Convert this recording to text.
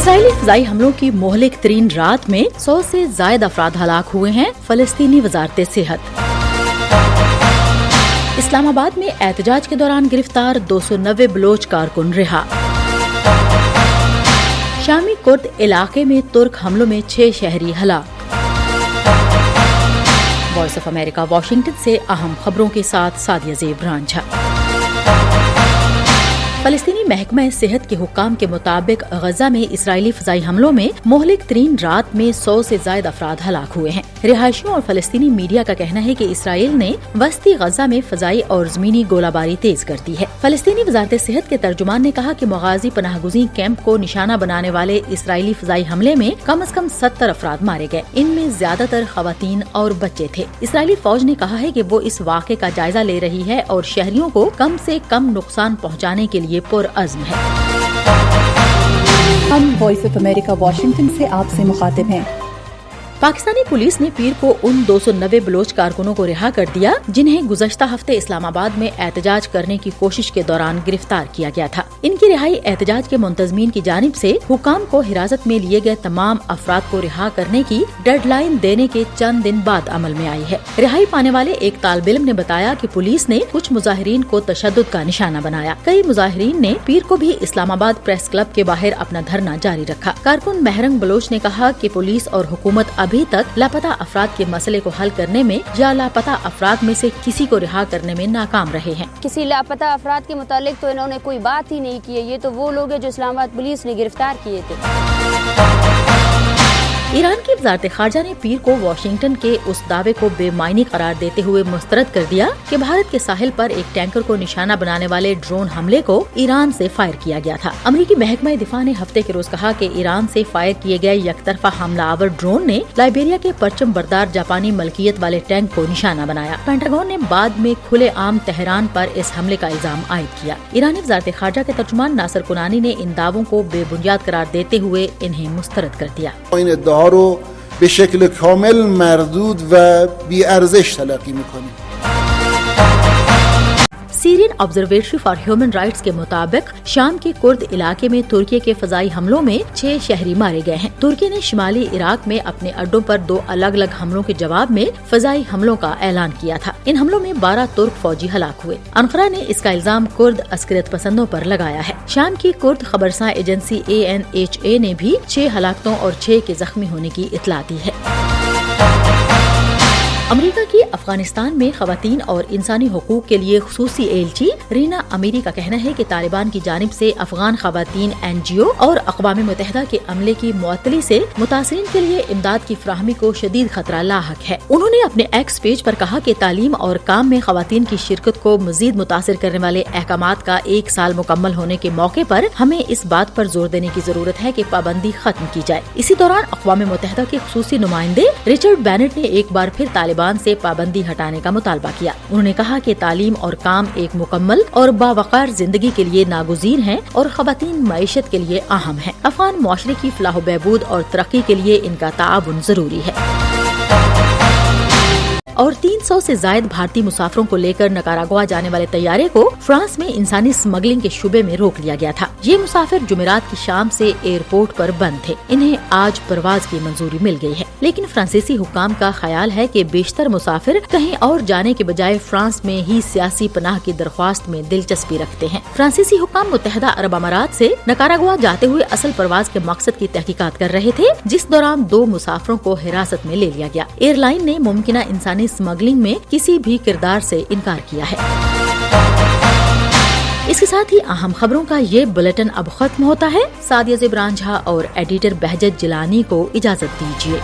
اسرائیلی فضائی حملوں کی مہلک ترین رات میں 100 سے زائد افراد ہلاک ہوئے ہیں، فلسطینی وزارت صحت۔ اسلام آباد میں احتجاج کے دوران گرفتار 290 بلوچ کارکن رہا۔ شامی کرد علاقے میں ترک حملوں میں 6 شہری ہلاک۔ وائس آف امریکہ واشنگٹن سے اہم خبروں کے ساتھ سعدیہ زیب رانجھا۔ فلسطینی محکمہ صحت کے حکام کے مطابق غزہ میں اسرائیلی فضائی حملوں میں مہلک ترین رات میں 100 سے زائد افراد ہلاک ہوئے ہیں۔ رہائشیوں اور فلسطینی میڈیا کا کہنا ہے کہ اسرائیل نے وسطی غزہ میں فضائی اور زمینی گولہ باری تیز کر دی ہے۔ فلسطینی وزارت صحت کے ترجمان نے کہا کہ مغازی پناہ گزین کیمپ کو نشانہ بنانے والے اسرائیلی فضائی حملے میں کم از کم 70 افراد مارے گئے، ان میں زیادہ تر خواتین اور بچے تھے۔ اسرائیلی فوج نے کہا ہے کہ وہ اس واقعے کا جائزہ لے رہی ہے اور شہریوں کو کم سے کم نقصان پہنچانے کے لیے پرعزم ہے۔ ہم وائس آف امریکہ واشنگٹن سے آپ سے مخاطب ہیں۔ پاکستانی پولیس نے پیر کو ان 290 بلوچ کارکنوں کو رہا کر دیا جنہیں گزشتہ ہفتے اسلام آباد میں احتجاج کرنے کی کوشش کے دوران گرفتار کیا گیا تھا۔ ان کی رہائی احتجاج کے منتظمین کی جانب سے حکام کو حراست میں لیے گئے تمام افراد کو رہا کرنے کی ڈیڈ لائن دینے کے چند دن بعد عمل میں آئی ہے۔ رہائی پانے والے ایک طالب علم نے بتایا کہ پولیس نے کچھ مظاہرین کو تشدد کا نشانہ بنایا۔ کئی مظاہرین نے پیر کو بھی اسلام آباد پریس کلب کے باہر اپنا دھرنا جاری رکھا۔ کارکن مہرنگ بلوچ نے کہا کہ پولیس اور حکومت ابھی تک لاپتہ افراد کے مسئلے کو حل کرنے میں یا لاپتہ افراد میں سے کسی کو رہا کرنے میں ناکام رہے ہیں۔ کسی لاپتہ افراد کے متعلق تو انہوں نے کوئی بات ہی نہیں کی ہے، یہ تو وہ لوگ ہیں جو اسلام آباد پولیس نے گرفتار کیے تھے۔ ایران کی وزارت خارجہ نے پیر کو واشنگٹن کے اس دعوے کو بے معنی قرار دیتے ہوئے مسترد کر دیا کہ بھارت کے ساحل پر ایک ٹینکر کو نشانہ بنانے والے ڈرون حملے کو ایران سے فائر کیا گیا تھا۔ امریکی محکمہ دفاع نے ہفتے کے روز کہا کہ ایران سے فائر کیے گئے یک طرفہ حملہ آور ڈرون نے لائبیریا کے پرچم بردار جاپانی ملکیت والے ٹینک کو نشانہ بنایا۔ پینٹاگون نے بعد میں کھلے عام تہران پر اس حملے کا الزام عائد کیا۔ ایرانی وزارت خارجہ کے ترجمان ناصر کنانی نے ان دعووں کو بے بنیاد قرار دیتے ہوئے انہیں مسترد کر دیا۔ رو به شکل کامل مردود و بی ارزش تلقی می‌کنیم۔ Syrian observatory for human rights کے مطابق شام کے کرد علاقے میں ترکی کے فضائی حملوں میں 6 شہری مارے گئے ہیں۔ ترکی نے شمالی عراق میں اپنے اڈوں پر 2 الگ الگ حملوں کے جواب میں فضائی حملوں کا اعلان کیا تھا۔ ان حملوں میں 12 ترک فوجی ہلاک ہوئے۔ انقرہ نے اس کا الزام کرد عسکریت پسندوں پر لگایا ہے۔ شام کی کرد خبرساں ایجنسی ANHA نے بھی 6 ہلاکتوں اور 6 کے زخمی ہونے کی اطلاع دی ہے۔ امریکہ کی افغانستان میں خواتین اور انسانی حقوق کے لیے خصوصی ایلچی رینا امیری کا کہنا ہے کہ طالبان کی جانب سے افغان خواتین NGO اور اقوام متحدہ کے عملے کی معطلی سے متاثرین کے لیے امداد کی فراہمی کو شدید خطرہ لاحق ہے۔ انہوں نے اپنے ایکس پیج پر کہا کہ تعلیم اور کام میں خواتین کی شرکت کو مزید متاثر کرنے والے احکامات کا 1 سال مکمل ہونے کے موقع پر ہمیں اس بات پر زور دینے کی ضرورت ہے کہ پابندی ختم کی جائے۔ اسی دوران اقوام متحدہ کے خصوصی نمائندے رچرڈ بینٹ نے ایک بار پھر طالبان سے پابندی ہٹانے کا مطالبہ کیا۔ انہوں نے کہا کہ تعلیم اور کام ایک مکمل اور باوقار زندگی کے لیے ناگزیر ہیں اور خواتین معیشت کے لیے اہم ہیں۔ افغان معاشرے کی فلاح و بہبود اور ترقی کے لیے ان کا تعاون ضروری ہے۔ اور 300 سے زائد بھارتی مسافروں کو لے کر نکاراگوا جانے والے طیارے کو فرانس میں انسانی اسمگلنگ کے شبے میں روک لیا گیا تھا۔ یہ مسافر جمعرات کی شام سے ایئرپورٹ پر بند تھے۔ انہیں آج پرواز کی منظوری مل گئی ہے، لیکن فرانسیسی حکام کا خیال ہے کہ بیشتر مسافر کہیں اور جانے کے بجائے فرانس میں ہی سیاسی پناہ کی درخواست میں دلچسپی رکھتے ہیں۔ فرانسیسی حکام متحدہ عرب امارات سے نکاراگوا جاتے ہوئے اصل پرواز کے مقصد کی تحقیقات کر رہے تھے، جس دوران 2 مسافروں کو حراست میں لے لیا گیا۔ ایئر لائن نے ممکنہ انسانی اسمگلنگ میں کسی بھی کردار سے انکار کیا ہے۔ اس کے ساتھ ہی اہم خبروں کا یہ بلیٹن اب ختم ہوتا ہے۔ سعدیہ زیب رانجھا اور ایڈیٹر بہجت جیلانی کو اجازت دیجیے۔